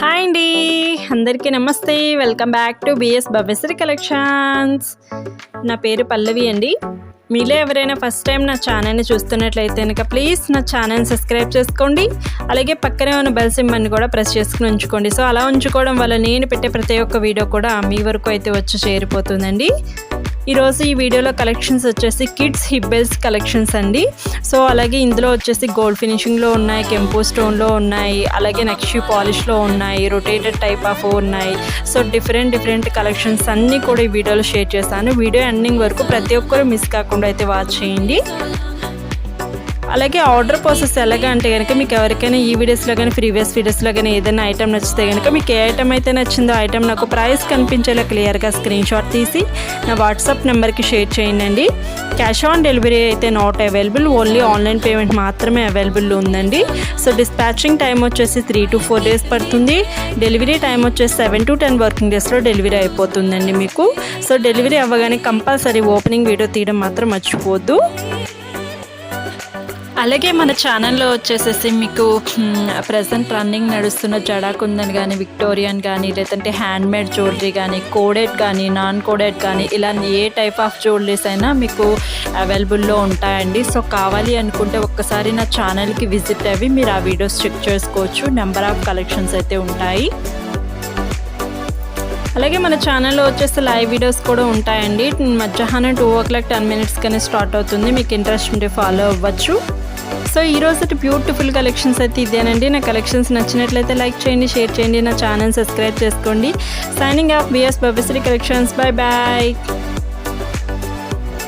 Hi అండి, అందరికీ నమస్తే. Welcome back to BS Bhavyasri collections. నా పేరు పల్లవి అండి. మీలో ఎవరైనా ఫస్ట్ టైం నా ఛానల్ని చూస్తున్నట్లయితే కనుక ప్లీజ్ నా ఛానల్ని సబ్స్క్రైబ్ చేసుకోండి. అలాగే పక్కనే ఉన్న బెల్ సింబల్ని కూడా ప్రెస్ చేసుకుని ఉంచుకోండి. సో అలా ఉంచుకోవడం వల్ల నేను పెట్టే ప్రతి ఒక్క వీడియో కూడా మీ వరకు అయితే వచ్చి చేరిపోతుందండి. ఈరోజు ఈ వీడియోలో కలెక్షన్స్ వచ్చేసి కిడ్స్ హిప్బెల్స్ కలెక్షన్స్ అండి. సో అలాగే ఇందులో వచ్చేసి గోల్డ్ ఫినిషింగ్లో ఉన్నాయి, కెంపు స్టోన్లో ఉన్నాయి, అలాగే నక్షి పాలిష్లో ఉన్నాయి, రొటేటెడ్ టైప్ ఆఫ్ ఉన్నాయి. సో డిఫరెంట్ కలెక్షన్స్ అన్నీ కూడా ఈ వీడియోలో షేర్ చేస్తాను. వీడియో ఎండింగ్ వరకు ప్రతి ఒక్కరు మిస్ కాకుండా అయితే వాచ్ చేయండి. అలాగే ఆర్డర్ ప్రాసెస్ ఎలాగా అంటే కనుక మీకు ఎవరికైనా ఈ వీడియోస్లో కానీ ప్రీవియస్ వీడియోస్లో కానీ ఏదైనా ఐటమ్ నచ్చితే కనుక మీకు ఏ ఐటమ్ అయితే నచ్చిందో ఐటమ్ నాకు ప్రైస్ కనిపించేలా క్లియర్గా స్క్రీన్ షాట్ తీసి నా వాట్సాప్ నెంబర్కి షేర్ చేయండి. క్యాష్ ఆన్ డెలివరీ అయితే not available, only online payment మాత్రమే అవైలబుల్ ఉందండి. సో డిస్పాచింగ్ టైం వచ్చేసి 3 to 4 days పడుతుంది. డెలివరీ టైం వచ్చేసి 7 to 10 వర్కింగ్ డేస్లో డెలివరీ అయిపోతుందండి మీకు. సో డెలివరీ అవ్వగానే కంపల్సరీ ఓపెనింగ్ వీడియో తీయడం మాత్రం మర్చిపోవద్దు. అలాగే మన ఛానల్లో వచ్చేసేసి మీకు ప్రజెంట్ రన్నింగ్ నడుస్తున్న జడాకుందని కానీ, విక్టోరియన్ కానీ, లేదంటే హ్యాండ్మేడ్ జ్యువెలరీ కానీ, కోడెడ్ కానీ, నాన్ కోడెడ్ కానీ, ఇలా ఏ టైప్ ఆఫ్ జ్యువెలరీస్ అయినా మీకు అవైలబుల్లో ఉంటాయండి. సో కావాలి అనుకుంటే ఒక్కసారి నా ఛానల్కి విజిట్ అయ్యి మీరు ఆ వీడియోస్ చెక్ చేసుకోవచ్చు. నెంబర్ ఆఫ్ కలెక్షన్స్ అయితే ఉంటాయి. అలాగే మన ఛానల్లో వచ్చేసి లైవ్ వీడియోస్ కూడా ఉంటాయండి. మధ్యాహ్నం 2:10 కానీ స్టార్ట్ అవుతుంది. మీకు ఇంట్రెస్ట్ ఉంటే ఫాలో అవ్వచ్చు. సో ఈరోజు బ్యూటిఫుల్ కలెక్షన్స్ అయితే ఇదేనండి. నా కలెక్షన్స్ నచ్చినట్లయితే లైక్ చేయండి, షేర్ చేయండి, నా ఛానల్ సబ్స్క్రైబ్ చేసుకోండి. Signing off BS Bhavyasri collections. Bye bye.